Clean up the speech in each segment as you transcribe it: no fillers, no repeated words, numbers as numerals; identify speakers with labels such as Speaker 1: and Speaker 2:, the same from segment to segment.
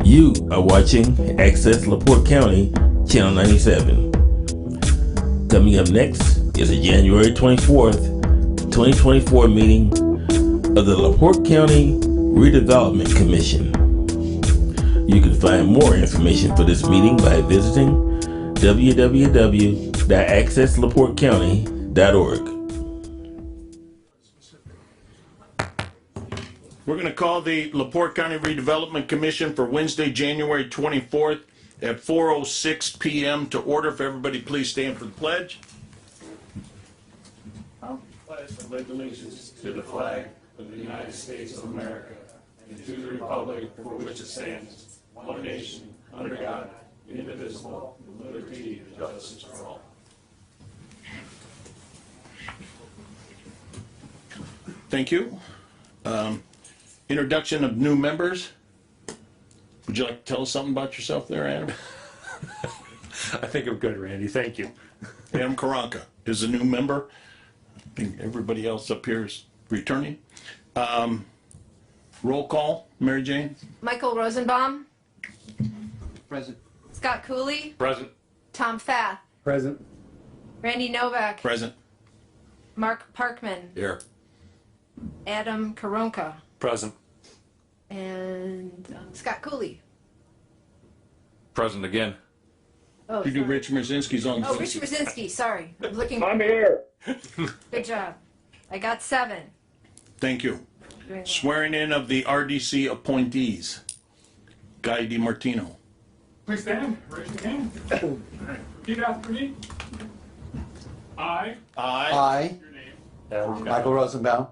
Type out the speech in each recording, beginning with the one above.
Speaker 1: You are watching Access LaPorte County, Channel 97. Coming up next is a January 24th, 2024 meeting of the LaPorte County Redevelopment Commission. You can find more information for this meeting by visiting www.accesslaportecounty.org.
Speaker 2: We're going to call the LaPorte County Redevelopment Commission for Wednesday, January 24th at 4:06 p.m. to order. If everybody please stand for the pledge. I pledge allegiance to the flag of the United States of America and to the republic for which it stands, one nation, under God, indivisible, with liberty and justice for all. Thank you. Introduction of new members. Would you like to tell us something about yourself there, Adam?
Speaker 3: I think I'm good, Randy. Thank you.
Speaker 2: Adam Karanka is a new member. I think everybody else up here is returning. Roll call, Mary Jane.
Speaker 4: Michael Rosenbaum.
Speaker 5: Present.
Speaker 4: Scott Cooley.
Speaker 3: Present.
Speaker 4: Tom Fath.
Speaker 5: Present.
Speaker 4: Randy Novak.
Speaker 2: Present.
Speaker 4: Mark Parkman.
Speaker 3: Here.
Speaker 4: Adam Karonka.
Speaker 3: Present.
Speaker 4: And Scott Cooley.
Speaker 3: Present again.
Speaker 4: Oh,
Speaker 2: You do
Speaker 4: sorry.
Speaker 2: Rich Merzinski's on.
Speaker 4: Oh, Rich Brzezinski. Sorry. I'm looking.
Speaker 5: I'm here.
Speaker 4: Good job. I got 7.
Speaker 2: Thank you.
Speaker 4: Doing well.
Speaker 2: Swearing in of the RDC appointees. Guy DiMartino.
Speaker 6: Please stand, raise your hand. Repeat after me. I
Speaker 5: I,
Speaker 6: your name,
Speaker 5: Michael Rosenbaum,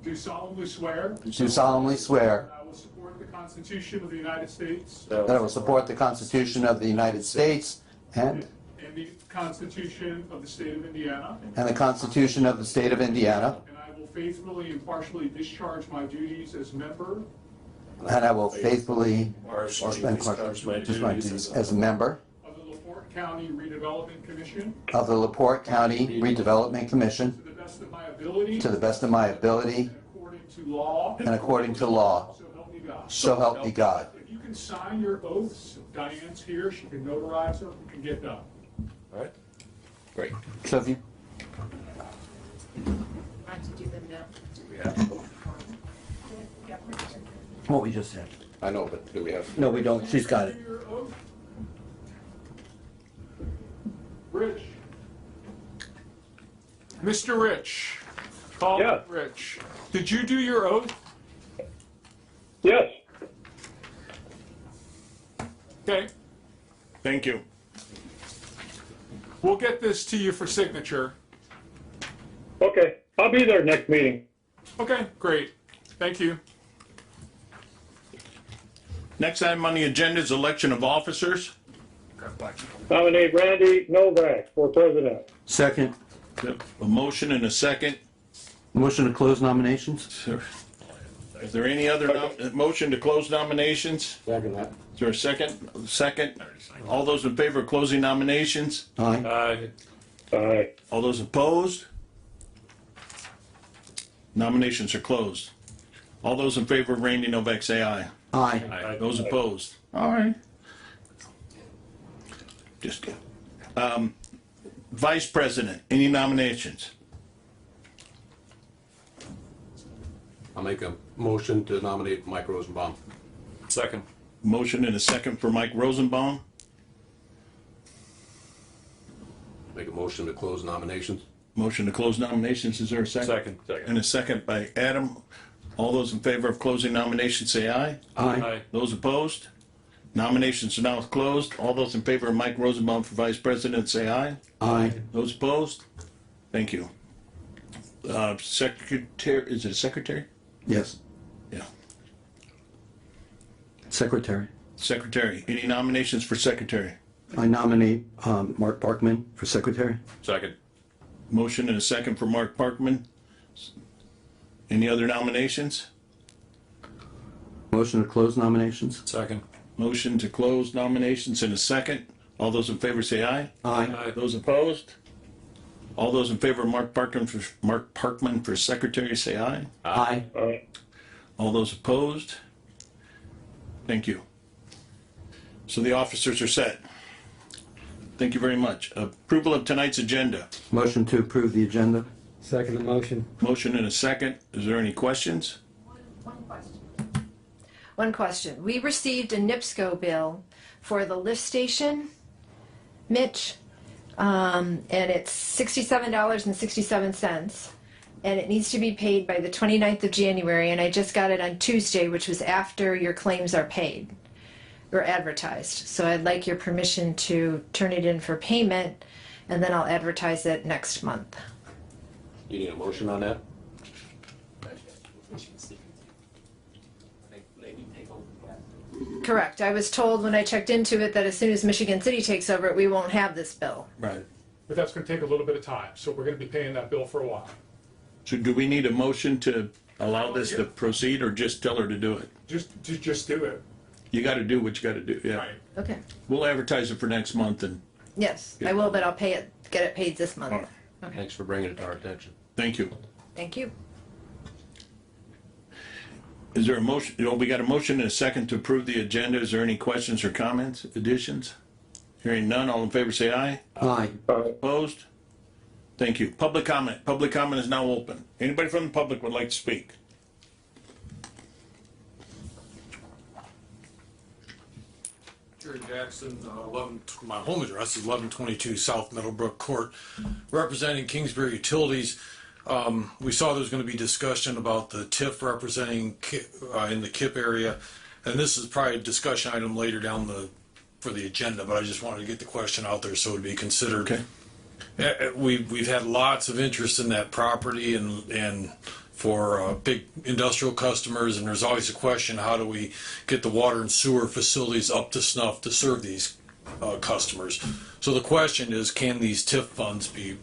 Speaker 6: do solemnly swear
Speaker 5: do solemnly swear
Speaker 6: that I will support the Constitution of the United States
Speaker 5: that I will support the Constitution of the United States and
Speaker 6: the Constitution of the State of Indiana,
Speaker 5: the Constitution of the State of Indiana,
Speaker 6: and I will faithfully and impartially discharge my duties as member
Speaker 5: and I will faithfully discharge my duties as a member
Speaker 6: of the LaPorte County Redevelopment Commission
Speaker 5: of the LaPorte County Redevelopment Commission
Speaker 6: to the best of my ability
Speaker 5: to the best of my ability
Speaker 6: according to law,
Speaker 5: and according to law.
Speaker 6: so help me God.
Speaker 5: So help me God.
Speaker 6: If you can sign your oaths, Diane's here, she can notarize them, we can get done.
Speaker 3: All right.
Speaker 2: Great.
Speaker 5: So if you,
Speaker 4: I have to do them now.
Speaker 5: what we just said.
Speaker 7: I know, but do we have?
Speaker 5: No, we don't. She's got it.
Speaker 6: Your oath. Rich. Mr. Rich. Call
Speaker 7: Yes.
Speaker 6: Rich. Did you do your oath?
Speaker 7: Yes.
Speaker 6: Okay.
Speaker 2: Thank you.
Speaker 6: We'll get this to you for signature.
Speaker 7: Okay, I'll be there next meeting.
Speaker 6: Okay, great. Thank you.
Speaker 2: Next item on the agenda is election of officers.
Speaker 7: Nominate Randy Novak for president.
Speaker 5: Second.
Speaker 2: A motion and a second.
Speaker 5: Motion to close nominations?
Speaker 2: Is there any other motion to close nominations?
Speaker 7: Second that.
Speaker 2: Is there a second? Second. All those in favor of closing nominations?
Speaker 5: Aye.
Speaker 7: Aye.
Speaker 2: All those opposed? Nominations are closed. All those in favor of Randy Novak say aye.
Speaker 5: Aye.
Speaker 2: Those opposed? All right. Just good. Vice President, any nominations?
Speaker 8: I'll make a motion to nominate Mike Rosenbaum.
Speaker 3: Second.
Speaker 2: Motion and a second for Mike Rosenbaum.
Speaker 8: Make a motion to close nominations.
Speaker 2: Motion to close nominations. Is there a second?
Speaker 3: Second.
Speaker 2: And a second by Adam. All those in favor of closing nominations say aye.
Speaker 5: Aye.
Speaker 2: Those opposed? Nominations are now closed. All those in favor of Mike Rosenbaum for Vice President say aye.
Speaker 5: Aye.
Speaker 2: Those opposed? Thank you. Secretary, is it a secretary?
Speaker 5: Yes.
Speaker 2: Yeah.
Speaker 5: Secretary.
Speaker 2: Secretary, any nominations for secretary?
Speaker 5: I nominate Mark Parkman for secretary.
Speaker 3: Second.
Speaker 2: Motion and a second for Mark Parkman. Any other nominations?
Speaker 5: Motion to close nominations.
Speaker 3: Second.
Speaker 2: Motion to close nominations in a second. All those in favor say aye.
Speaker 5: Aye.
Speaker 2: Those opposed? All those in favor of Mark Parkman for secretary say aye.
Speaker 5: Aye.
Speaker 7: Aye.
Speaker 2: All those opposed? Thank you.
Speaker 9: So the officers are set. Thank you very much. Approval of tonight's agenda.
Speaker 5: Motion to approve the agenda?
Speaker 10: Second motion.
Speaker 9: Motion and a second. Is there any questions?
Speaker 4: One question. We received a NIPSCO bill for the lift station, Mitch, and it's $67.67, and it needs to be paid by the 29th of January, and I just got it on Tuesday, which was after your claims are paid or advertised. So I'd like your permission to turn it in for payment, and then I'll advertise it next month.
Speaker 8: You need a motion on that?
Speaker 4: Correct. I was told when I checked into it that as soon as Michigan City takes over it, we won't have this bill.
Speaker 9: Right.
Speaker 6: But that's gonna take a little bit of time, so we're gonna be paying that bill for a while.
Speaker 9: So do we need a motion to allow this to proceed or just tell her to do it?
Speaker 6: Just do it.
Speaker 9: You gotta do what you gotta do, yeah.
Speaker 6: Right.
Speaker 4: Okay.
Speaker 9: We'll advertise it for next month and
Speaker 4: Yes, I will, but I'll pay it, get it paid this month.
Speaker 9: All right.
Speaker 8: Thanks for bringing it to our attention.
Speaker 9: thank you.
Speaker 4: Thank you.
Speaker 9: Is there a motion? We got a motion and a second to approve the agenda. Is there any questions or comments, additions? Hearing none, all in favor say aye.
Speaker 5: Aye.
Speaker 9: Opposed? Thank you. Public comment. Public comment is now open. Anybody from the public would like to speak?
Speaker 11: Jerry Jackson, my home address is 1122 South Middlebrook Court, representing Kingsbury Utilities. We saw there was going to be discussion about the TIF representing in the KIP area, and this is probably a discussion item later down for the agenda, but I just wanted to get the question out there so it would be considered.
Speaker 9: Okay.
Speaker 11: We've had lots of interest in that property and for big industrial customers, and there's always a question, how do we get the water and sewer facilities up to snuff to serve these customers? So the question is, can these TIF funds be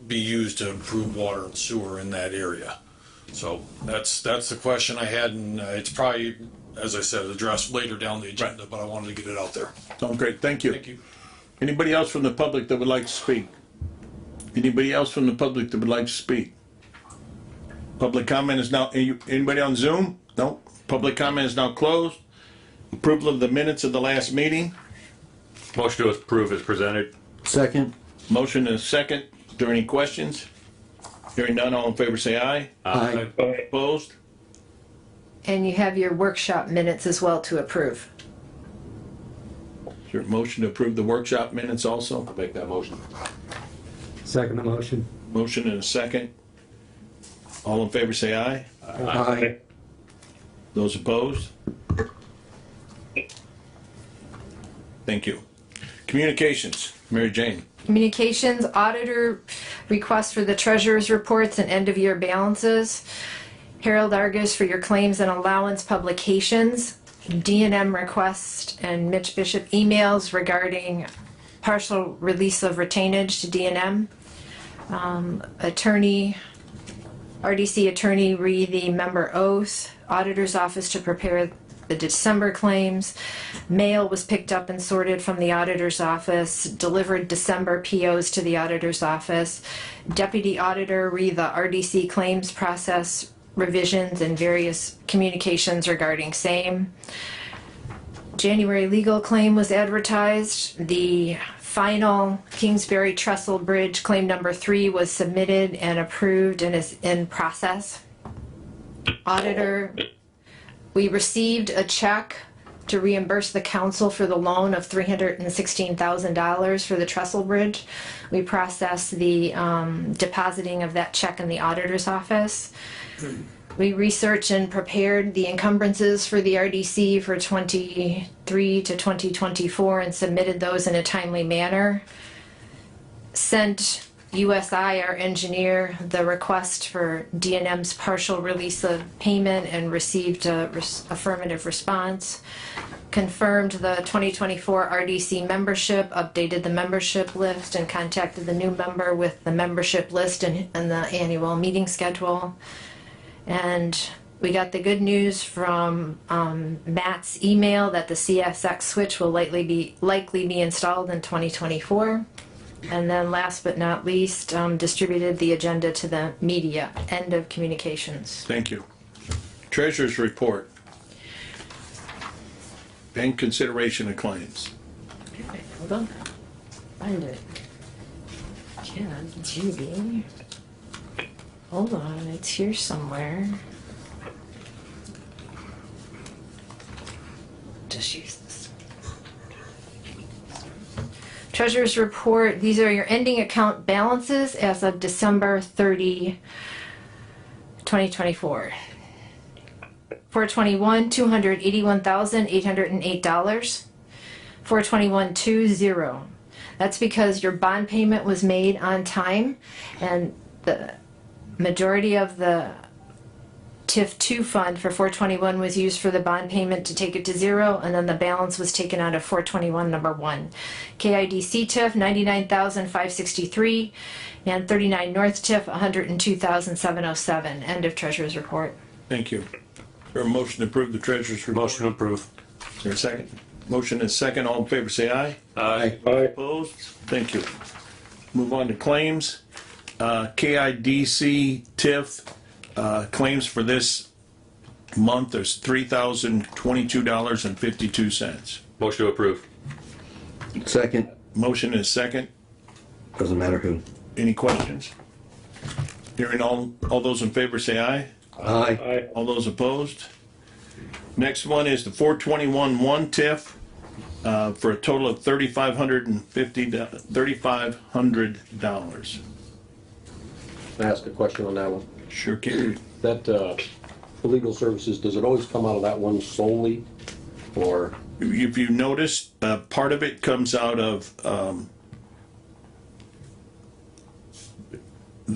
Speaker 11: used to improve water and sewer in that area? So that's the question I had, and it's probably, as I said, addressed later down the agenda, but I wanted to get it out there.
Speaker 9: Sounds great. Thank you.
Speaker 11: Thank you.
Speaker 9: Anybody else from the public that would like to speak? Anybody else from the public that would like to speak? Public comment is now, anybody on Zoom? No? Public comment is now closed. Approval of the minutes of the last meeting.
Speaker 3: Motion to approve is presented.
Speaker 5: Second?
Speaker 9: Motion and a second. Is there any questions? Hearing none, all in favor say aye.
Speaker 5: Aye.
Speaker 9: Opposed?
Speaker 4: And you have your workshop minutes as well to approve.
Speaker 9: Is there a motion to approve the workshop minutes also?
Speaker 8: I'll make that motion.
Speaker 10: Second motion.
Speaker 9: Motion and a second. All in favor say aye.
Speaker 5: Aye.
Speaker 9: Those opposed? Thank you. Communications, Mary Jane.
Speaker 4: Communications, auditor request for the treasurer's reports and end-of-year balances. Harold Argus for your claims and allowance publications. D&M request and Mitch Bishop emails regarding partial release of retainage to D&M. RDC attorney read the member oath. Auditor's office to prepare the December claims. Mail was picked up and sorted from the auditor's office. Delivered December POs to the auditor's office. Deputy auditor read the RDC claims process revisions and various communications regarding same. January legal claim was advertised. The final Kingsbury Trestle Bridge claim number 3 was submitted and approved and is in process. Auditor, we received a check to reimburse the council for the loan of $316,000 for the Trestle Bridge. We processed the depositing of that check in the auditor's office. We researched and prepared the encumbrances for the RDC for 23 to 2024 and submitted those in a timely manner. Sent USI, our engineer, the request for D&M's partial release of payment and received a affirmative response. Confirmed the 2024 RDC membership, updated the membership list, and contacted the new member with the membership list and the annual meeting schedule. And we got the good news from Matt's email that the CSX switch will likely be installed in 2024. And then last but not least, distributed the agenda to the media. End of communications.
Speaker 9: Thank you. Treasurer's report. and consideration of claims.
Speaker 4: Hold on. Find it. Can Judy. Hold on, it's here somewhere. Just use this. Treasurer's report, these are your ending account balances as of December 30, 2024. 421, $281,808. 421.20. That's because your bond payment was made on time, and the majority of the TIF 2 fund for 421 was used for the bond payment to take it to zero, and then the balance was taken out of 421 number 1. KIDC TIF 99,563, and 39 North TIF 102,707. End of Treasurer's report.
Speaker 9: Thank you. Is there a motion to approve the treasurer's report?
Speaker 3: Motion to approve.
Speaker 9: Is there a second? Motion is second. All in favor, say aye.
Speaker 3: Aye.
Speaker 7: Aye.
Speaker 9: Opposed? Thank you. Move on to claims. KIDC TIF claims for this month is $3,022.52.
Speaker 8: Motion to approve.
Speaker 5: Second.
Speaker 9: Motion is second.
Speaker 5: Doesn't matter who.
Speaker 9: Any questions? Hearing all those in favor say aye.
Speaker 5: Aye.
Speaker 7: Aye.
Speaker 9: All those opposed? Next one is the 421-1 TIF for a total of $3,500.
Speaker 8: Can I ask a question on that one?
Speaker 9: Sure can.
Speaker 8: That, legal services, does it always come out of that one solely? Or,
Speaker 9: If you notice, part of it comes out of,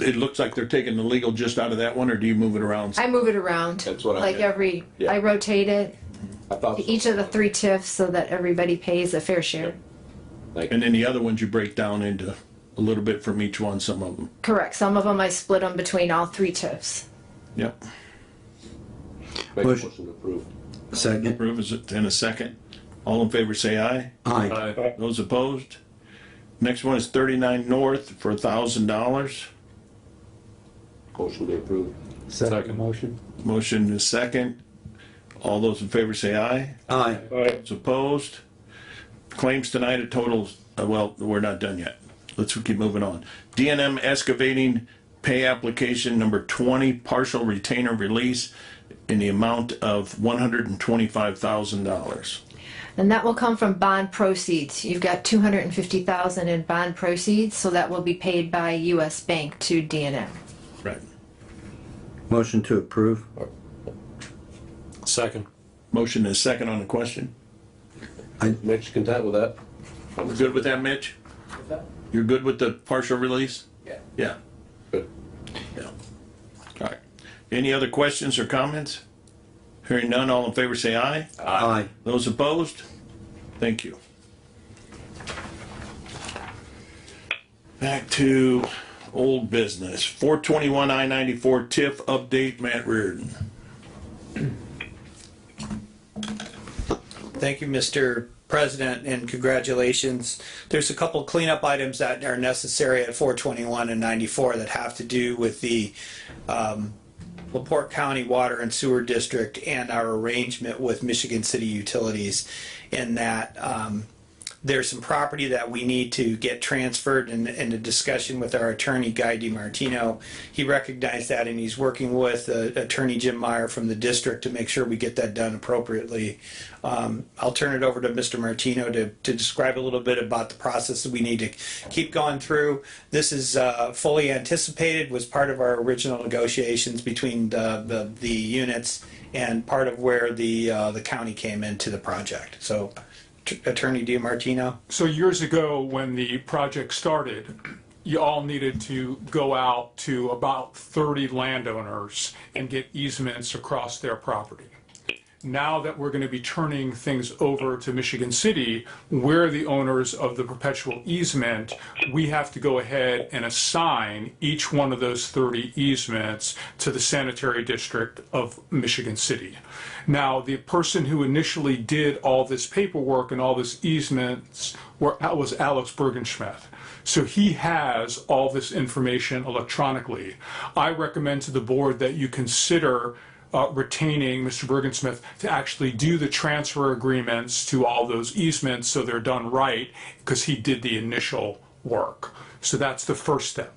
Speaker 9: it looks like they're taking the legal just out of that one, or do you move it around?
Speaker 4: I move it around.
Speaker 8: That's what I
Speaker 4: like
Speaker 8: did. Yeah.
Speaker 4: I rotate it
Speaker 8: I thought,
Speaker 4: to each of the 3 TIFs so that everybody pays a fair share.
Speaker 9: And then the other ones you break down into a little bit from each one, some of them.
Speaker 4: Correct. Some of them I split them between all 3 TIFs.
Speaker 9: Yep.
Speaker 8: make a motion to approve.
Speaker 5: Second.
Speaker 9: Approve is it in a second. All in favor say aye.
Speaker 5: Aye.
Speaker 3: Aye.
Speaker 9: Those opposed? Next one is 39 North for $1,000.
Speaker 8: Motion to approve.
Speaker 10: Second motion.
Speaker 9: Motion is second. All those in favor say aye.
Speaker 5: Aye.
Speaker 7: Aye.
Speaker 9: Those opposed? Claims tonight at totals, well, we're not done yet. Let's keep moving on. D&M excavating pay application number 20, partial retainer release in the amount of $125,000.
Speaker 4: And that will come from bond proceeds. You've got $250,000 in bond proceeds, so that will be paid by U.S. Bank to D&M.
Speaker 9: Right.
Speaker 5: Motion to approve.
Speaker 3: Second.
Speaker 9: Motion is second on the question.
Speaker 8: Mitch, content with that?
Speaker 9: We're good with that, Mitch? You're good with the partial release?
Speaker 8: Yeah.
Speaker 9: Yeah.
Speaker 8: Good.
Speaker 9: Yeah. All right. Any other questions or comments? Hearing none, all in favor say aye.
Speaker 5: Aye.
Speaker 9: Those opposed? Thank you. Back to old business. 421 I-94 TIF update, Matt Reardon.
Speaker 12: Thank you, Mr. President, and congratulations. There's a couple cleanup items that are necessary at 421 and 94 that have to do with the LaPorte County Water and Sewer District and our arrangement with Michigan City Utilities, in that there's some property that we need to get transferred in a discussion with our attorney, Guy DiMartino. He recognized that, and he's working with attorney Jim Meyer from the district to make sure we get that done appropriately. I'll turn it over to Mr. Martino to describe a little bit about the process that we need to keep going through. This is fully anticipated, was part of our original negotiations between the units, and part of where the county came into the project. So, Attorney DiMartino.
Speaker 6: So years ago, when the project started, you all needed to go out to about 30 landowners and get easements across their property. Now that we're going to be turning things over to Michigan City, we're the owners of the perpetual easement. We have to go ahead and assign each one of those 30 easements to the sanitary district of Michigan City. Now, the person who initially did all this paperwork and all this easements was Alex Bergenschmidt. So he has all this information electronically. I recommend to the board that you consider retaining Mr. Bergensmith to actually do the transfer agreements to all those easements so they're done right, because he did the initial work. So that's the first step.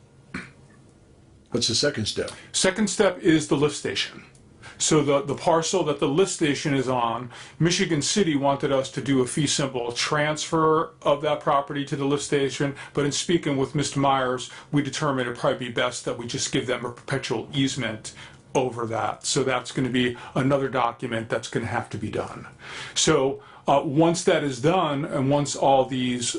Speaker 9: What's the second step?
Speaker 6: Second step is the lift station. So the parcel that the lift station is on, Michigan City wanted us to do a fee simple transfer of that property to the lift station, but in speaking with Mr. Myers, we determined it'd probably be best that we just give them a perpetual easement over that. So that's going to be another document that's going to have to be done. So once that is done, and once all these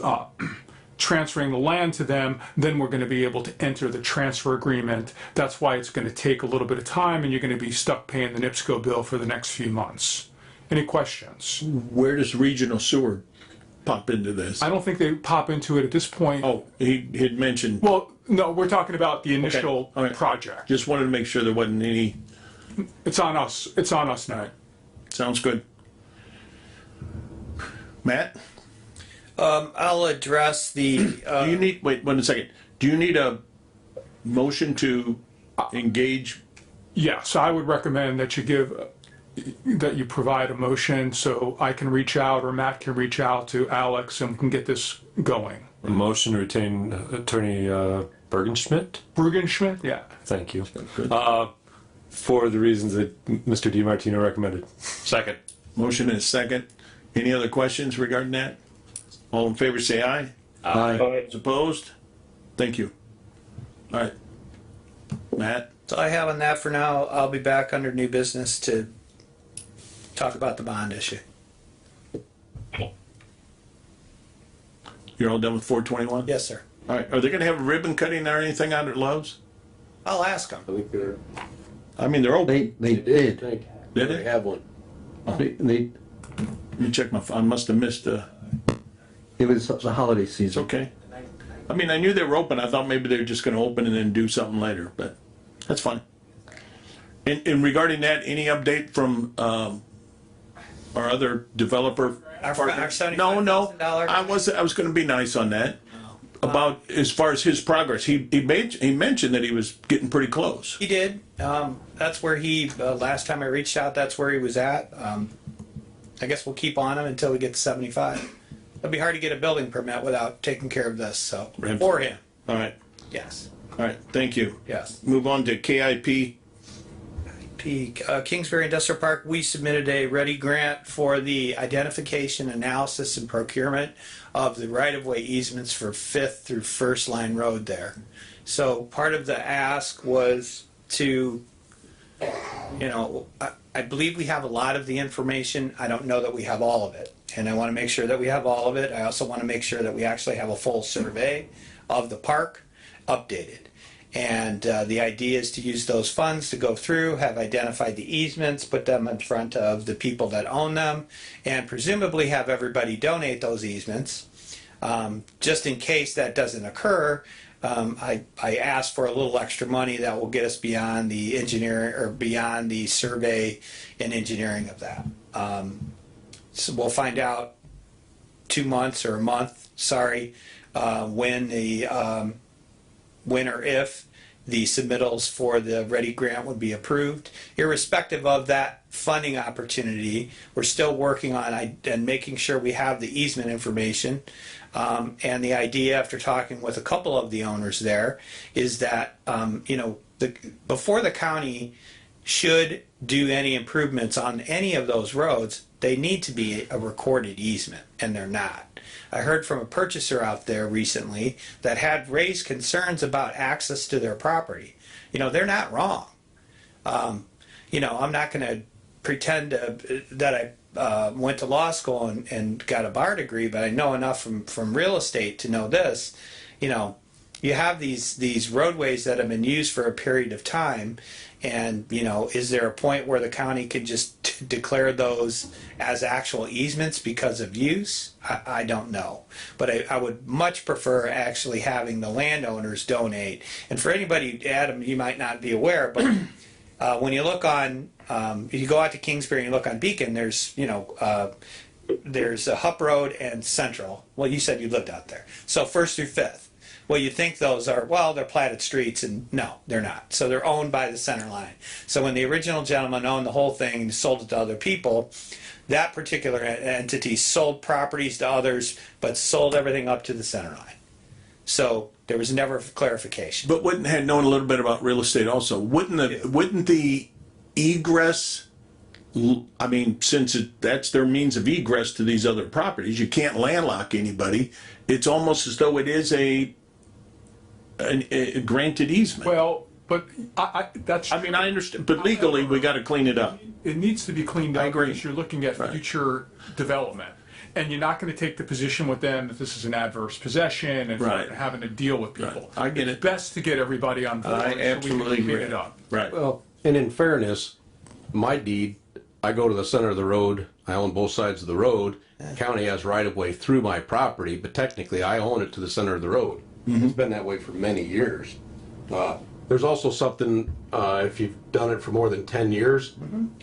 Speaker 6: transferring the land to them, then we're going to be able to enter the transfer agreement. That's why it's going to take a little bit of time, and you're going to be stuck paying the NIPSCO bill for the next few months. Any questions?
Speaker 9: Where does regional sewer pop into this?
Speaker 6: I don't think they pop into it at this point.
Speaker 9: Oh, he had mentioned.
Speaker 6: Well, no, we're talking about the initial
Speaker 9: all right.
Speaker 6: project.
Speaker 9: Just wanted to make sure there wasn't any.
Speaker 6: It's on us. It's on us now.
Speaker 9: Sounds good. Matt?
Speaker 12: I'll address the,
Speaker 9: Do you need, wait 1 second. Do you need a motion to engage?
Speaker 6: Yes, I would recommend that you provide a motion so I can reach out, or Matt can reach out to Alex, and we can get this going.
Speaker 3: A motion to retain Attorney Bergenschmidt?
Speaker 6: Bergenschmidt, yeah.
Speaker 3: Thank you. For the reasons that Mr. DiMartino recommended.
Speaker 11: Second.
Speaker 9: Motion and a second. Any other questions regarding that? All in favor say aye.
Speaker 5: Aye.
Speaker 9: Those opposed? Thank you. All right. Matt?
Speaker 12: so I have on that for now. I'll be back under new business to talk about the bond issue.
Speaker 9: You're all done with 421?
Speaker 12: Yes, sir.
Speaker 9: All right. Are they going to have a ribbon cutting or anything out at Love's?
Speaker 12: I'll ask them.
Speaker 9: I mean, they're open.
Speaker 5: They did.
Speaker 9: Did
Speaker 8: They
Speaker 9: they?
Speaker 8: have one.
Speaker 5: They,
Speaker 9: Let me check my phone. I must have missed
Speaker 5: it was the holiday
Speaker 9: It's
Speaker 5: season.
Speaker 9: okay. I mean, I knew they were open. I thought maybe they were just gonna open and then do something later, but that's fine. And regarding that, any update from, our other developer?
Speaker 12: Our
Speaker 9: No, no,
Speaker 12: $75,000
Speaker 9: I was gonna be nice on that. About as far as his progress, he mentioned that he was getting pretty close.
Speaker 12: He did. That's where he, last time I reached out, that's where he was at. I guess we'll keep on him until we get to 75. It'll be hard to get a building permit without taking care of this, so, for him,
Speaker 9: All right,
Speaker 12: yes,
Speaker 9: all right, thank you.
Speaker 12: yes.
Speaker 9: Move on to KIP.
Speaker 12: Kingsbury Industrial Park, we submitted a ready grant for the identification, analysis, and procurement of the right-of-way easements for 5th through First Line Road there. So part of the ask was to, I believe we have a lot of the information. I don't know that we have all of it. And I want to make sure that we have all of it. I also want to make sure that we actually have a full survey of the park updated. And the idea is to use those funds to go through, have identified the easements, put them in front of the people that own them, and presumably have everybody donate those easements. Just in case that doesn't occur, I asked for a little extra money that will get us beyond the engineering, or beyond the survey and engineering of that. So we'll find out 2 months or a month, when or if the submittals for the Ready Grant would be approved. Irrespective of that funding opportunity, we're still working on and making sure we have the easement information. And the idea, after talking with a couple of the owners there, is that before the county should do any improvements on any of those roads, they need to be a recorded easement, and they're not. I heard from a purchaser out there recently that had raised concerns about access to their property. They're not wrong. I'm not going to pretend that I went to law school and got a bar degree, but I know enough from real estate to know this. You have these roadways that have been used for a period of time, and is there a point where the county could just declare those as actual easements because of use? I don't know, but I would much prefer actually having the landowners donate. And for anybody, Adam, you might not be aware, but when you look on, if you go out to Kingsbury and you look on Beacon, there's there's a Hupp Road and Central. Well, you said you lived out there, so 1st through 5th. Well, you think those are, well, they're platted streets, and no, they're not. So they're owned by the center line. So when the original gentleman owned the whole thing and sold it to other people, that particular entity sold properties to others, but sold everything up to the center line. So there was never clarification.
Speaker 9: But wouldn't, had known a little bit about real estate also, wouldn't the egress, I mean, since that's their means of egress to these other properties, you can't landlock anybody. It's almost as though it is a granted easement.
Speaker 6: Well, but I
Speaker 9: mean, I understand, but legally, we gotta clean it up.
Speaker 6: it needs to be cleaned up.
Speaker 9: I agree.
Speaker 6: Because you're looking at future development. And you're not going to take the position with them that this is an adverse possession and
Speaker 9: Right.
Speaker 6: having to deal with people.
Speaker 9: I get
Speaker 6: It's
Speaker 9: it.
Speaker 6: best to get everybody on board.
Speaker 9: I
Speaker 6: so
Speaker 9: absolutely
Speaker 6: we can clean
Speaker 9: agree.
Speaker 6: it up.
Speaker 9: Right.
Speaker 8: Well, and in fairness, my deed, I go to the center of the road, I own both sides of the road. County has right of way through my property, but technically I own it to the center of the road. It's been that way for many years. There's also something, if you've done it for more than 10 years,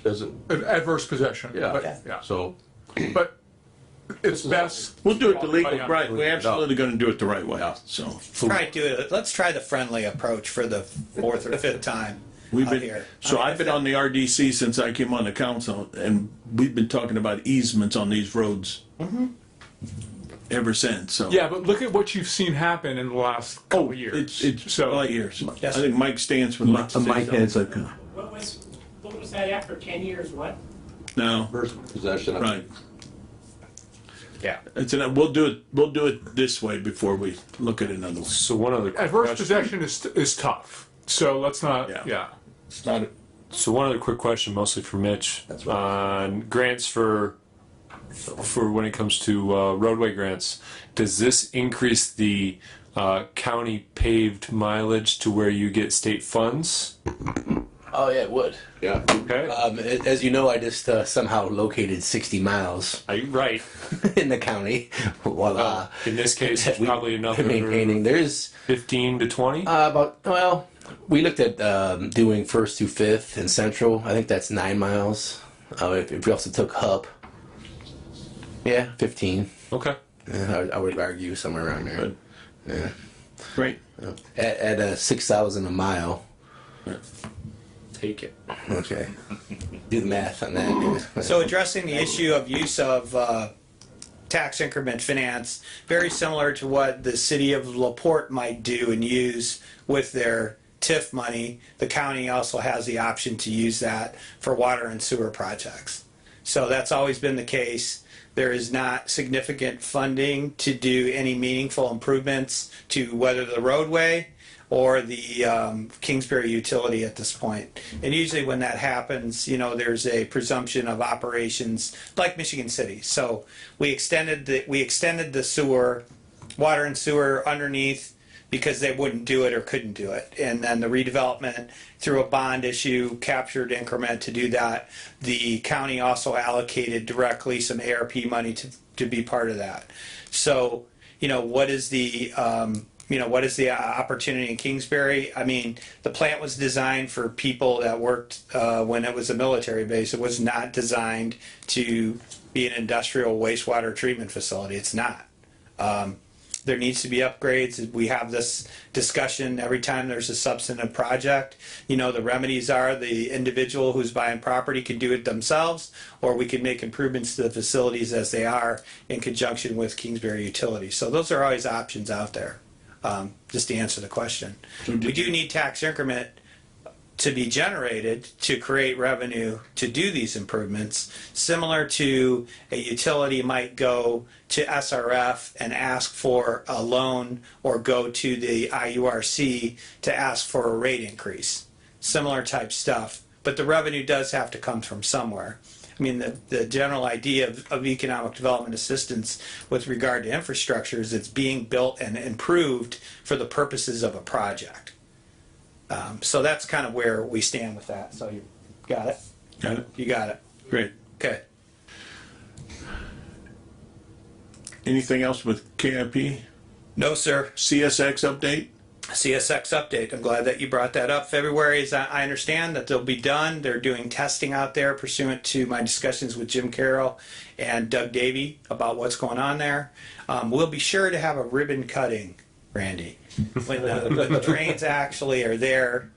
Speaker 8: doesn't,
Speaker 6: Adverse possession.
Speaker 8: yeah,
Speaker 6: But,
Speaker 8: so.
Speaker 6: But it's best.
Speaker 9: We'll do it the legal,
Speaker 6: Everybody on
Speaker 9: right,
Speaker 6: board.
Speaker 9: we're absolutely gonna do it the right way, so.
Speaker 12: Let's try the friendly approach for the fourth or fifth time
Speaker 9: We've
Speaker 12: out
Speaker 9: been,
Speaker 12: here.
Speaker 9: so I've been on the RDC since I came on the council, and we've been talking about easements on these roads ever since, so.
Speaker 6: Yeah, but look at what you've seen happen in the last couple of years.
Speaker 9: It's
Speaker 6: So-
Speaker 9: light years. I
Speaker 12: Yes.
Speaker 9: think Mike Stansman likes to say
Speaker 5: Mike
Speaker 9: something.
Speaker 5: has a,
Speaker 2: What was that after 10 years, what?
Speaker 9: No,
Speaker 8: First possession.
Speaker 9: right.
Speaker 12: Yeah.
Speaker 9: We'll do it this way before we look at another one.
Speaker 3: So one other
Speaker 6: Adverse
Speaker 3: question.
Speaker 6: possession is tough. So let's not,
Speaker 9: Yeah.
Speaker 6: yeah.
Speaker 9: It's not,
Speaker 3: So one other quick question, mostly for Mitch, on grants for when it comes to roadway grants. Does this increase the county paved mileage to where you get state funds?
Speaker 13: Oh yeah, it would.
Speaker 8: Yeah.
Speaker 3: Okay.
Speaker 13: As you know, I just somehow located 60 miles
Speaker 3: Are you right?
Speaker 13: in the county. Voila.
Speaker 3: In this case, it's
Speaker 13: We-
Speaker 3: probably another
Speaker 13: maintaining. There's
Speaker 3: 15 to 20.
Speaker 13: we looked at doing first to fifth and central. I think that's 9 miles. If we also took Hup, yeah, 15.
Speaker 3: Okay.
Speaker 13: I would argue somewhere around there.
Speaker 9: Good.
Speaker 13: Yeah.
Speaker 9: great.
Speaker 13: At 6,000 a mile.
Speaker 3: Take it.
Speaker 13: Okay. Do the math on that.
Speaker 12: So addressing the issue of use of tax increment finance, very similar to what the city of LaPorte might do and use with their TIF money. The county also has the option to use that for water and sewer projects. So that's always been the case. There is not significant funding to do any meaningful improvements to whether the roadway or the Kingsbury utility at this point. And usually when that happens, there's a presumption of operations like Michigan City. So we extended the sewer, water and sewer underneath because they wouldn't do it or couldn't do it. And then the redevelopment through a bond issue captured increment to do that. The county also allocated directly some ARP money to be part of that. So, what is the opportunity in Kingsbury? I mean, the plant was designed for people that worked when it was a military base. It was not designed to be an industrial wastewater treatment facility. It's not. There needs to be upgrades. We have this discussion every time there's a substantive project. The remedies are the individual who's buying property can do it themselves, or we can make improvements to the facilities as they are in conjunction with Kingsbury Utilities. So those are always options out there. Just to answer the question. We do need tax increment to be generated to create revenue to do these improvements, similar to a utility might go to SRF and ask for a loan or go to the IURC to ask for a rate increase. Similar type stuff, but the revenue does have to come from somewhere. I mean, the general idea of economic development assistance with regard to infrastructure is it's being built and improved for the purposes of a project. So that's kind of where we stand with that. So you got it?
Speaker 9: Got it.
Speaker 12: You got it.
Speaker 9: Great.
Speaker 12: Okay.
Speaker 9: Anything else with KIP?
Speaker 12: No, sir.
Speaker 9: CSX update?
Speaker 12: CSX update. I'm glad that you brought that up. February, as I understand, that they'll be done. They're doing testing out there pursuant to my discussions with Jim Carroll and Doug Davey about what's going on there. We'll be sure to have a ribbon cutting Randy. When the trains actually are there,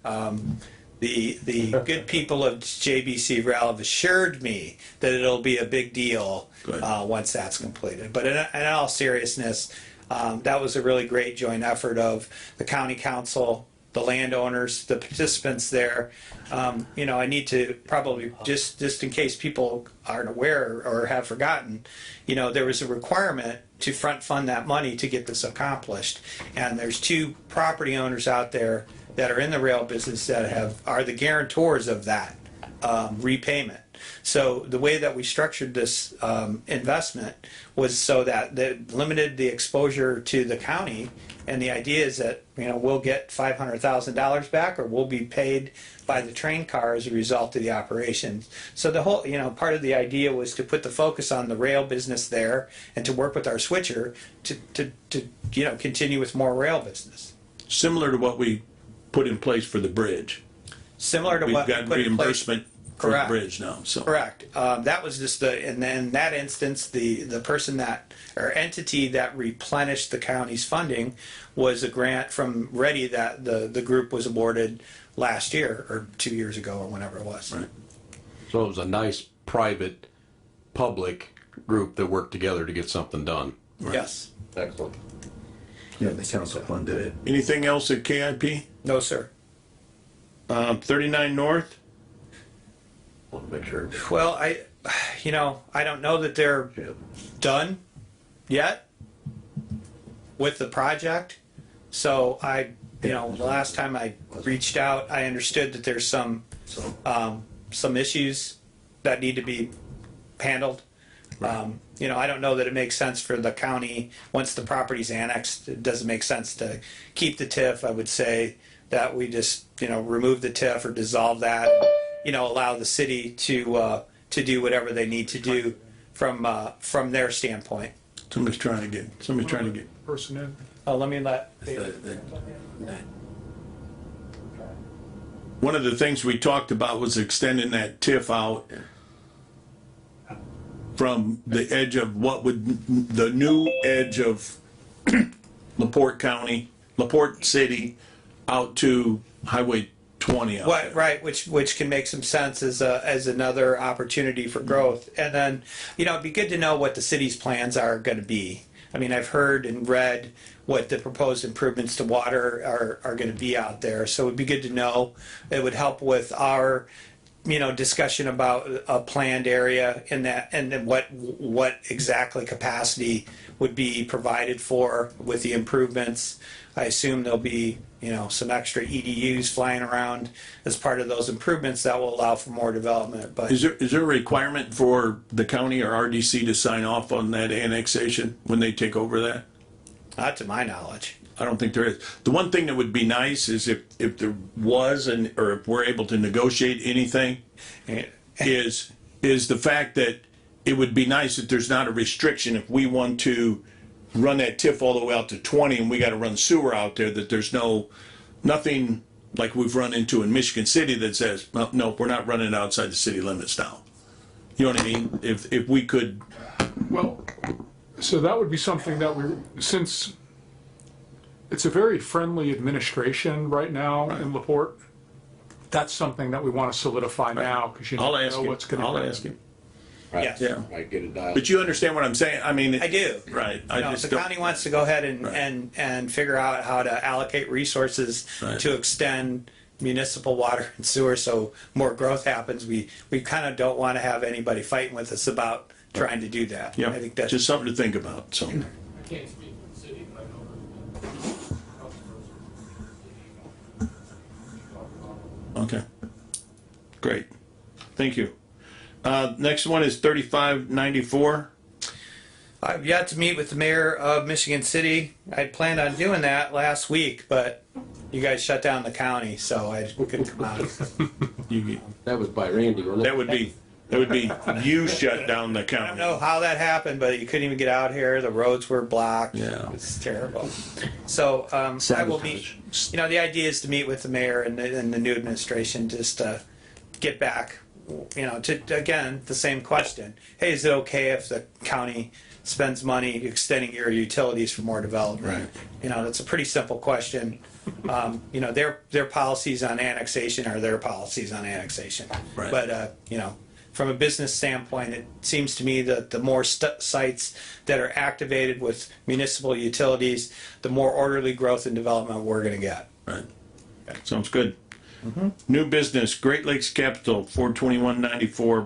Speaker 12: the good people of JBC Rail have assured me that it'll be a big deal once that's completed. But in all seriousness, that was a really great joint effort of the county council, the landowners, the participants there. I need to probably, just in case people aren't aware or have forgotten, there was a requirement to front fund that money to get this accomplished. And there's 2 property owners out there that are in the rail business that are the guarantors of that repayment. So the way that we structured this investment was so that limited the exposure to the county, and the idea is that we'll get $500,000 back, or we'll be paid by the train car as a result of the operations. So the whole part of the idea was to put the focus on the rail business there and to work with our switcher to continue with more rail business.
Speaker 9: Similar to what we put in place for the bridge.
Speaker 12: Similar to
Speaker 9: We've
Speaker 12: what we
Speaker 9: got
Speaker 12: put in place.
Speaker 9: reimbursement for the bridge now. So
Speaker 12: Correct. That was just and then in that instance, the person that, or entity that replenished the county's funding was a grant from Ready that the group was awarded last year or 2 years ago or whenever it was.
Speaker 9: Right.
Speaker 8: So it was a nice private, public group that worked together to get something done.
Speaker 12: Yes.
Speaker 8: Excellent.
Speaker 5: Yeah, the council funded it.
Speaker 9: anything else at KIP?
Speaker 12: No, sir.
Speaker 9: 39 North?
Speaker 8: Want to make sure.
Speaker 12: Well, I don't know that they're done yet with the project. So the last time I reached out, I understood that there's some issues that need to be handled. I don't know that it makes sense for the county, once the property's annexed, it doesn't make sense to keep the TIF. I would say that we just, remove the TIF or dissolve that, allow the city to do whatever they need to do from their standpoint.
Speaker 9: Somebody's trying to get.
Speaker 6: Person in.
Speaker 12: Oh, let me
Speaker 9: One of the things we talked about was extending that TIF out from the edge of the new edge of LaPorte County, LaPorte City, out to Highway 20 out there.
Speaker 12: Right, which can make some sense as another opportunity for growth. And then, it'd be good to know what the city's plans are going to be. I mean, I've heard and read what the proposed improvements to water are going to be out there. So it'd be good to know. It would help with our, discussion about a planned area in that, and then what exactly capacity would be provided for with the improvements. I assume there'll be, some extra EDUs flying around as part of those improvements that will allow for more development. But
Speaker 9: Is there a requirement for the county or RDC to sign off on that annexation when they take over that?
Speaker 12: not to my knowledge.
Speaker 9: I don't think there is. The one thing that would be nice is if there was or if we're able to negotiate anything, is the fact that it would be nice that there's not a restriction if we want to run that TIF all the way out to 20 and we got to run sewer out there, that there's nothing like we've run into in Michigan City that says, no, we're not running outside the city limits now. You know what I mean? If we could.
Speaker 6: Well, so that would be something that since it's a very friendly administration right now in LaPorte, that's something that we want to solidify now, because you never know what's going to happen.
Speaker 9: I'll ask him.
Speaker 12: Yes.
Speaker 9: Yeah.
Speaker 8: I get it dialed.
Speaker 9: But you understand what I'm saying? I mean.
Speaker 12: I do.
Speaker 9: Right.
Speaker 12: If the county wants to go ahead and figure out how to allocate resources to extend municipal water and sewer so more growth happens, we kind of don't want to have anybody fighting with us about trying to do that.
Speaker 9: Yeah,
Speaker 12: I think that's
Speaker 9: just something to think about, so.
Speaker 3: Can't speak for the city, but I know.
Speaker 9: Okay. Great. Thank you. Next one is 3594.
Speaker 12: I've yet to meet with the mayor of Michigan City. I planned on doing that last week, but you guys shut down the county, so I couldn't come out.
Speaker 8: That was by Randy, wasn't it?
Speaker 9: That would be you shut down the
Speaker 12: I don't
Speaker 9: county.
Speaker 12: know how that happened, but you couldn't even get out here. The roads were blocked.
Speaker 9: Yeah.
Speaker 12: It's terrible. So I will meet. The idea is to meet with the mayor and the new administration just to get back again, the same question. Hey, is it okay if the county spends money extending your utilities for more development?
Speaker 9: Right.
Speaker 12: That's a pretty simple question. Their policies on annexation are their policies on annexation.
Speaker 9: Right.
Speaker 12: But, from a business standpoint, it seems to me that the more sites that are activated with municipal utilities, the more orderly growth and development we're going to get.
Speaker 9: Right. Sounds good. New business, Great Lakes Capital, 42194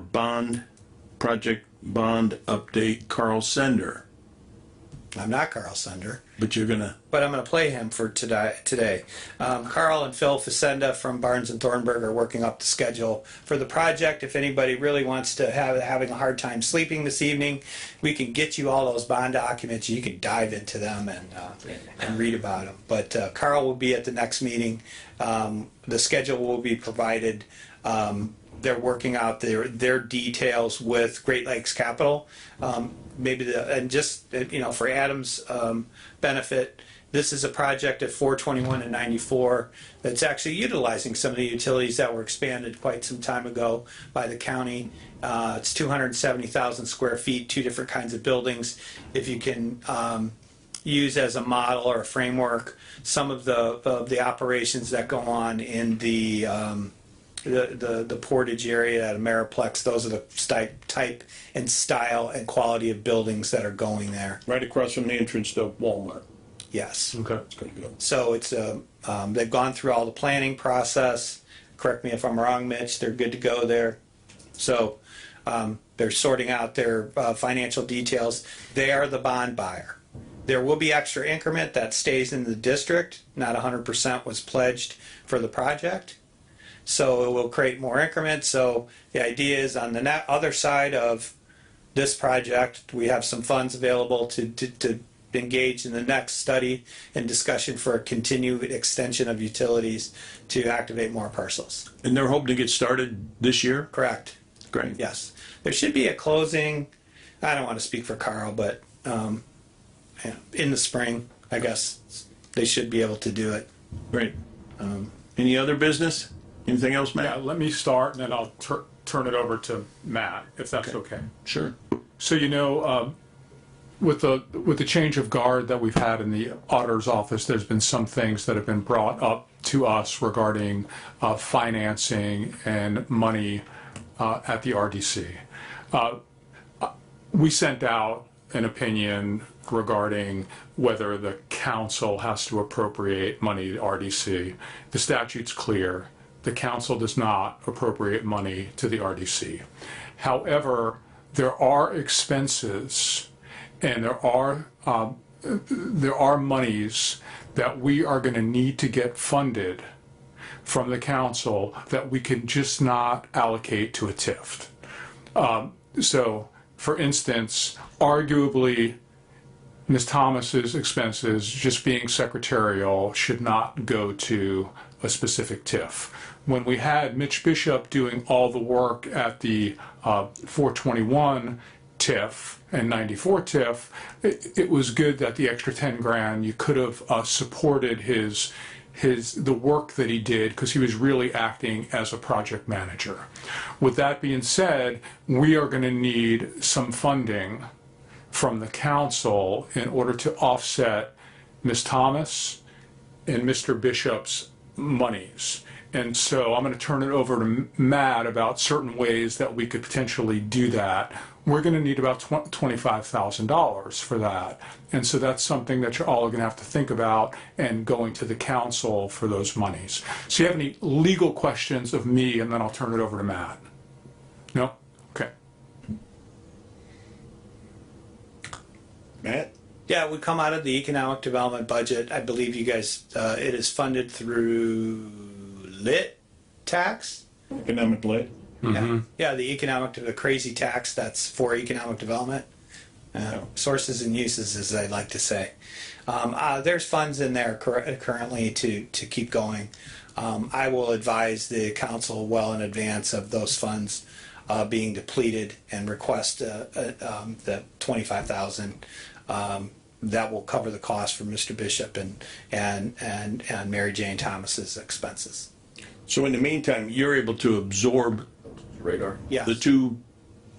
Speaker 9: project bond update, Carl Sender.
Speaker 12: I'm not Carl Sender.
Speaker 9: But you're gonna.
Speaker 12: But I'm going to play him for today. Carl and Phil Facenda from Barnes and Thornburg are working up the schedule for the project. If anybody really wants to having a hard time sleeping this evening, we can get you all those bond documents. You can dive into them and read about them. But Carl will be at the next meeting. The schedule will be provided. They're working out their details with Great Lakes Capital. For Adam's benefit, this is a project at 421 and 94 that's actually utilizing some of the utilities that were expanded quite some time ago by the county. It's 270,000 square feet, two different kinds of buildings. If you can use as a model or a framework some of the operations that go on in the Portage area at Ameriplex, those are the type and style and quality of buildings that are going there.
Speaker 9: Right across from the entrance to Walmart.
Speaker 12: Yes.
Speaker 9: Okay. That's gonna go.
Speaker 12: So it's they've gone through all the planning process. Correct me if I'm wrong, Mitch. They're good to go there. So they're sorting out their financial details. They are the bond buyer. There will be extra increment that stays in the district. Not 100% was pledged for the project. So it will create more increments. So the idea is on the other side of this project, we have some funds available to engage in the next study and discussion for a continued extension of utilities to activate more parcels.
Speaker 9: And they're hoping to get started this year?
Speaker 12: Correct.
Speaker 9: Great.
Speaker 12: Yes. There should be a closing. I don't want to speak for Carl, but in the spring, I guess they should be able to do it.
Speaker 9: Great. Any other business? Anything else, Matt?
Speaker 6: Yeah, let me start and then I'll turn it over to Matt, if that's okay.
Speaker 9: Sure.
Speaker 6: So, with the change of guard that we've had in the auditor's office, there's been some things that have been brought up to us regarding financing and money at the RDC. We sent out an opinion regarding whether the council has to appropriate money to RDC. The statute's clear. The council does not appropriate money to the RDC. However, there are expenses and there are monies that we are going to need to get funded from the council that we can just not allocate to a TIF. So, for instance, arguably, Ms. Thomas's expenses, just being secretarial, should not go to a specific TIF. When we had Mitch Bishop doing all the work at the 421 TIF and 94 TIF, it was good that the extra 10 grand, you could have supported the work that he did, because he was really acting as a project manager. With that being said, we are going to need some funding from the council in order to offset Ms. Thomas and Mr. Bishop's monies. And so I'm going to turn it over to Matt about certain ways that we could potentially do that. We're going to need about $25,000 for that. And so that's something that you're all going to have to think about and going to the council for those monies. So you have any legal questions of me, and then I'll turn it over to Matt? No? Okay.
Speaker 9: Matt?
Speaker 12: Yeah, we come out of the economic development budget. I believe you guys, it is funded through lit tax.
Speaker 9: Economic lit.
Speaker 12: Yeah, the crazy tax that's for economic development. Sources and uses, as I like to say. There's funds in there currently to keep going. I will advise the council well in advance of those funds being depleted and request the $25,000 that will cover the cost for Mr. Bishop and Mary Jane Thomas's expenses.
Speaker 9: So in the meantime, you're able to absorb
Speaker 8: Radar.
Speaker 12: Yes.
Speaker 9: The two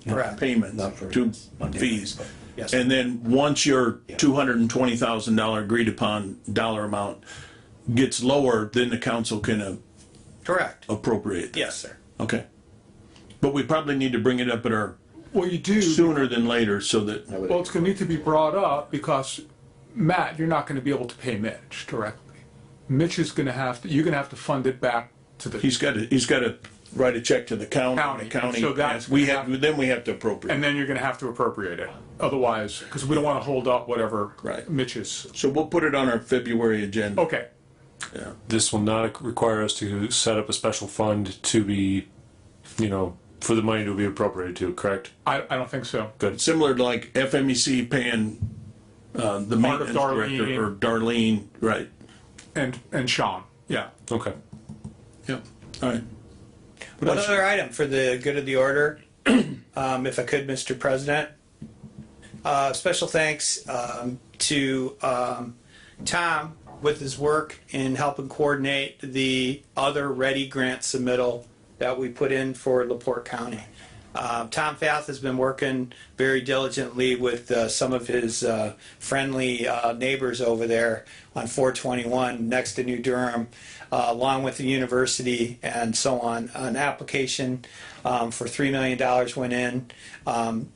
Speaker 12: Correct.
Speaker 9: payments, two fees.
Speaker 12: Yes.
Speaker 9: And then once your $220,000 agreed upon dollar amount gets lower, then the council can
Speaker 12: Correct.
Speaker 9: appropriate.
Speaker 12: Yes, sir.
Speaker 9: Okay. But we probably need to bring it up at our,
Speaker 6: Well, you do.
Speaker 9: sooner than later, so that,
Speaker 6: Well, it's going to need to be brought up because, Matt, you're not going to be able to pay Mitch directly. Mitch is going to have to, you're going to have to fund it back to the,
Speaker 9: he's to write a check to the county.
Speaker 6: County, so that's
Speaker 9: We
Speaker 6: gonna
Speaker 9: have, then we have to appropriate.
Speaker 6: and then you're going to have to appropriate it. Otherwise, because we don't want to hold up whatever
Speaker 9: Right.
Speaker 6: Mitch's.
Speaker 9: So we'll put it on our February agenda.
Speaker 6: Okay.
Speaker 9: Yeah.
Speaker 3: This will not require us to set up a special fund to be, for the money to be appropriated to, correct?
Speaker 6: I don't think so.
Speaker 3: Good.
Speaker 9: Similar to like FMEC paying, the maintenance director
Speaker 6: Darlene.
Speaker 9: or Darlene, right?
Speaker 6: And Sean, yeah.
Speaker 3: Okay.
Speaker 9: Yep, all right.
Speaker 12: One other item for the good of the order, if I could, Mr. President. Special thanks to Tom with his work in helping coordinate the other Ready grant submittal that we put in for LaPorte County. Tom Fath has been working very diligently with some of his friendly neighbors over there on 421 next to New Durham, along with the university and so on. An application for $3 million went in.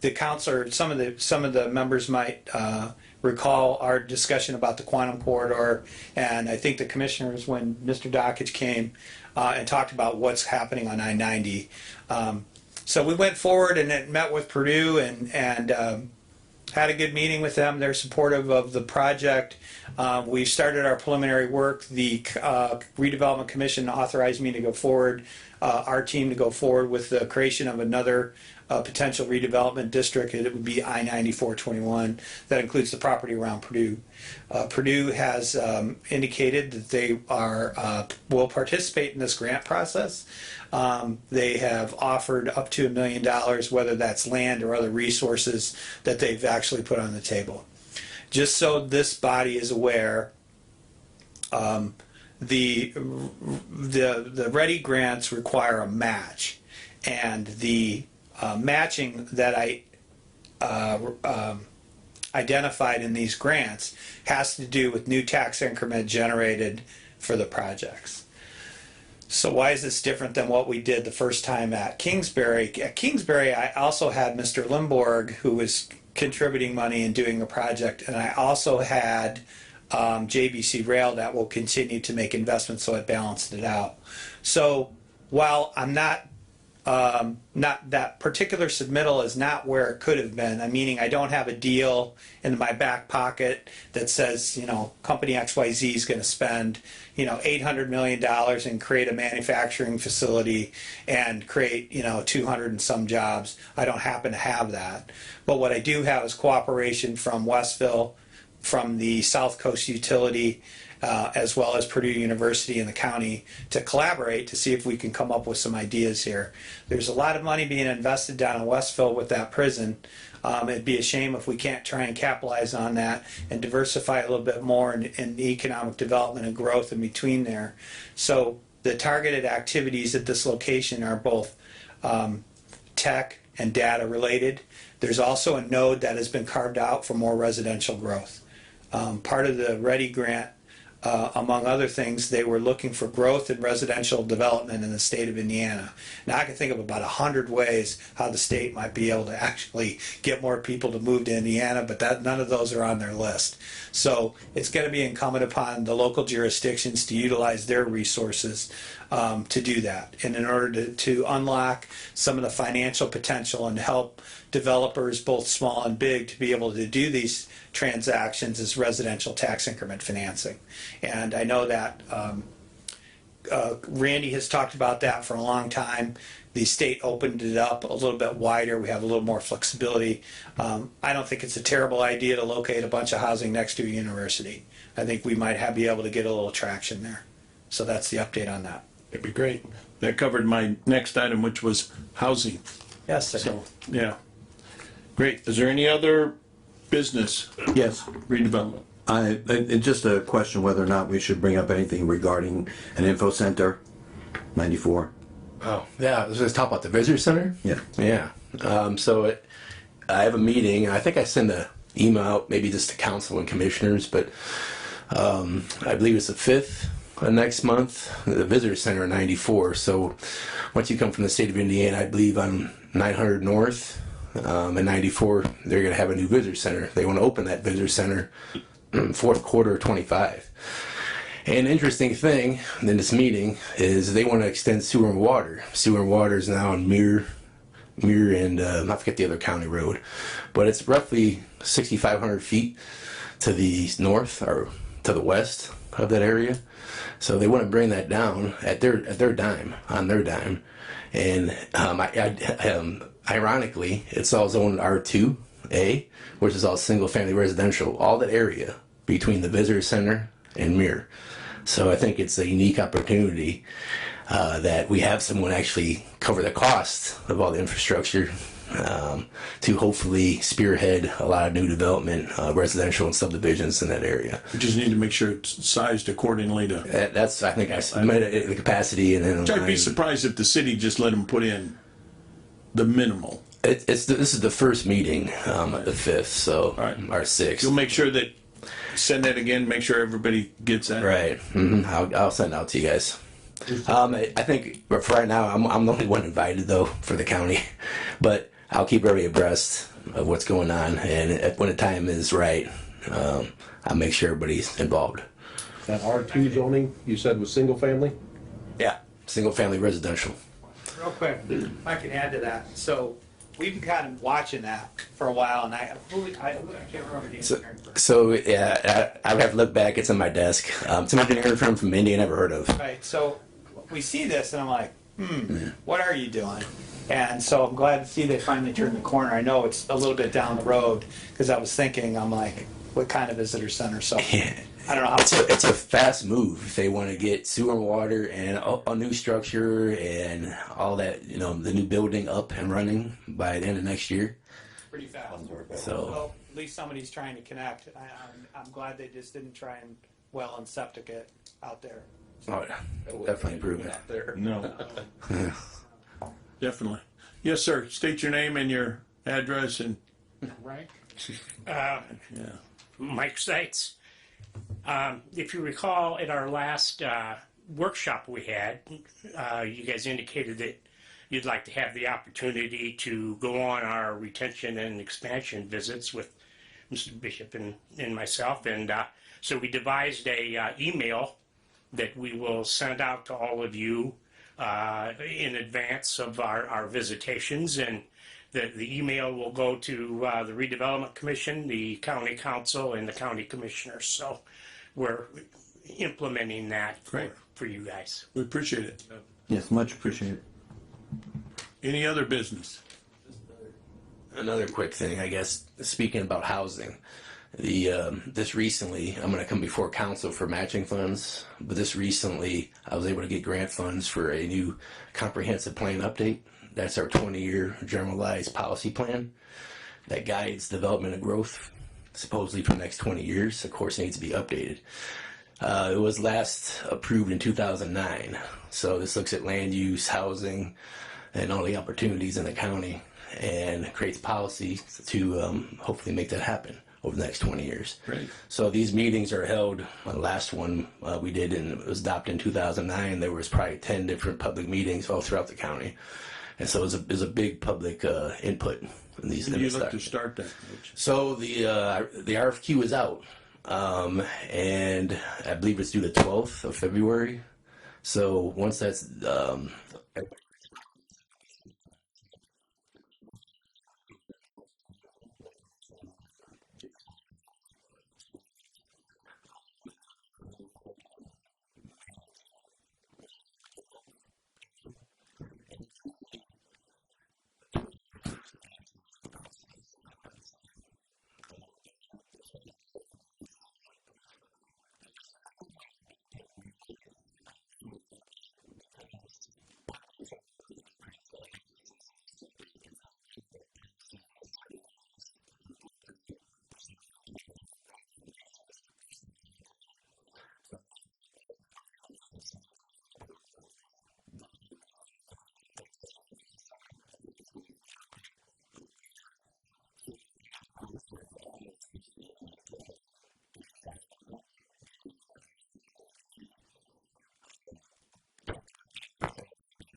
Speaker 12: The counselor, some of the members might recall our discussion about the quantum corridor, and I think the commissioners, when Mr. Dockage came and talked about what's happening on I-90. So we went forward and it met with Purdue and had a good meeting with them. They're supportive of the project. We've started our preliminary work. The Redevelopment Commission authorized me to go forward, our team to go forward with the creation of another potential redevelopment district. It would be I-9421. That includes the property around Purdue. Purdue has indicated that they will participate in this grant process. They have offered up to $1 million, whether that's land or other resources that they've actually put on the table. Just so this body is aware, the Ready grants require a match, and the matching that I identified in these grants has to do with new tax increment generated for the projects. So why is this different than what we did the first time at Kingsbury? At Kingsbury, I also had Mr. Limborg, who was contributing money and doing a project, and I also had JBC Rail that will continue to make investments, so it balanced it out. So while I'm not that particular submittal is not where it could have been. Meaning I don't have a deal in my back pocket that says, company XYZ is going to spend, $800 million and create a manufacturing facility and create, 200 and some jobs. I don't happen to have that. But what I do have is cooperation from Westville, from the South Coast Utility, as well as Purdue University and the county to collaborate to see if we can come up with some ideas here. There's a lot of money being invested down in Westville with that prison. It'd be a shame if we can't try and capitalize on that and diversify a little bit more in economic development and growth in between there. So the targeted activities at this location are both tech and data related. There's also a node that has been carved out for more residential growth. Part of the Ready grant, among other things, they were looking for growth in residential development in the state of Indiana. Now I can think of about 100 ways how the state might be able to actually get more people to move to Indiana, but none of those are on their list. So it's going to be incumbent upon the local jurisdictions to utilize their resources to do that. And in order to unlock some of the financial potential and help developers, both small and big, to be able to do these transactions is residential tax increment financing. And I know that Randy has talked about that for a long time. The state opened it up a little bit wider. We have a little more flexibility. I don't think it's a terrible idea to locate a bunch of housing next to a university. I think we might be able to get a little traction there. So that's the update on that.
Speaker 9: That'd be great. That covered my next item, which was housing.
Speaker 12: Yes, sir.
Speaker 9: So, yeah. Great. Is there any other business?
Speaker 5: Yes.
Speaker 9: Redevelopment.
Speaker 5: And just a question whether or not we should bring up anything regarding an info center, 94.
Speaker 13: Oh, yeah. Let's just talk about the visitor center.
Speaker 5: Yeah.
Speaker 13: Yeah. I have a meeting. I think I send an email out, maybe just to council and commissioners, but I believe it's the 5th of next month, the visitor center in 94. So once you come from the state of Indiana, I believe on 900 North and 94, they're going to have a new visitor center. They want to open that visitor center fourth quarter of 25. And interesting thing in this meeting is they want to extend sewer and water. Sewer and water is now in Muir and I forget the other county road, but it's roughly 6,500 feet to the north or to the west of that area. So they want to bring that down at their dime, on their dime. And ironically, it's all zoned R2A, which is all single family residential, all that area between the visitor center and Muir. So I think it's a unique opportunity that we have someone actually cover the cost of all the infrastructure to hopefully spearhead a lot of new development, residential and subdivisions in that area.
Speaker 9: We just need to make sure it's sized accordingly to.
Speaker 13: That's, I think, I submitted the capacity and then.
Speaker 9: I'd be surprised if the city just let them put in the minimal.
Speaker 13: This is the first meeting at the 5th, so
Speaker 9: Right.
Speaker 13: our 6th.
Speaker 9: You'll make sure that, send that again, make sure everybody gets that.
Speaker 13: Right. I'll send it out to you guys. I think for right now, I'm the only one invited though for the county, but I'll keep everybody abreast of what's going on, and when the time is right, I'll make sure everybody's involved.
Speaker 8: That R2 zoning, you said was single family?
Speaker 13: Yeah, single family residential.
Speaker 12: Real quick, if I can add to that. So we've been kind of watching that for a while, and I can't remember the engineering firm.
Speaker 13: So yeah, I would have to look back. It's on my desk. It's an engineering firm from India, never heard of.
Speaker 12: Right. So we see this, and I'm like, what are you doing? And so I'm glad to see they finally turned the corner. I know it's a little bit down the road because I was thinking, I'm like, what kind of visitor center? So I don't know how.
Speaker 13: It's a fast move if they want to get sewer and water and a new structure and all that, the new building up and running by the end of next year.
Speaker 12: Pretty fast.
Speaker 13: So
Speaker 12: Well, at least somebody's trying to connect. I'm glad they just didn't try and well and septic it out there.
Speaker 13: oh, definitely improvement.
Speaker 9: No. Definitely. Yes, sir. State your name and your address and.
Speaker 14: Right.
Speaker 9: Yeah.
Speaker 14: Mike Seitz. If you recall, at our last workshop we had, you guys indicated that you'd like to have the opportunity to go on our retention and expansion visits with Mr. Bishop and myself. And so we devised a email that we will send out to all of you in advance of our visitations. And the email will go to the Redevelopment Commission, the County Council, and the County Commissioners. So we're implementing that for you guys.
Speaker 9: We appreciate it.
Speaker 5: Yes, much appreciated.
Speaker 9: Any other business?
Speaker 13: Another quick thing, I guess, speaking about housing, this recently, I'm going to come before council for matching funds, but this recently, I was able to get grant funds for a new comprehensive plan update. That's our 20-year generalized policy plan that guides development and growth, supposedly for the next 20 years. Of course, it needs to be updated. It was last approved in 2009. So this looks at land use, housing, and all the opportunities in the county, and creates policy to hopefully make that happen over the next 20 years.
Speaker 9: Great.
Speaker 13: So these meetings are held. The last one we did, and it was adopted in 2009. There was probably 10 different public meetings all throughout the county. And so it was a big public input in these.
Speaker 9: When do you look to start that?
Speaker 13: So the RFQ is out, and I believe it's due the 12th of February. So once that's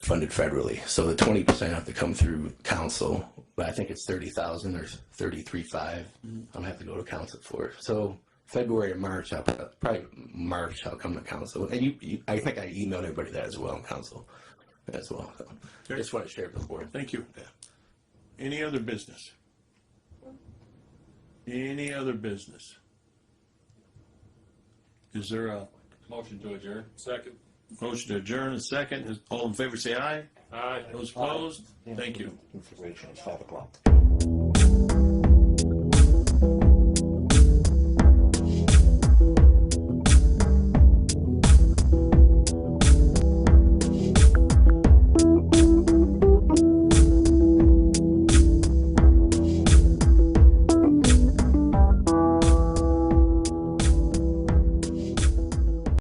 Speaker 13: funded federally. So the 20% have to come through council, but I think it's 30,000 or 33.5. I'll have to go to council for it. So February or March, probably March, I'll come to council. And I think I emailed everybody that as well, council as well. So just want to share it with the board.
Speaker 9: Thank you.
Speaker 13: Yeah.
Speaker 9: Any other business? Any other business? Is there a
Speaker 3: Motion to adjourn. Second.
Speaker 9: motion to adjourn? A second? All in favor say aye.
Speaker 3: Aye.
Speaker 9: Those opposed? Thank you.
Speaker 5: Consideration is 5 o'clock.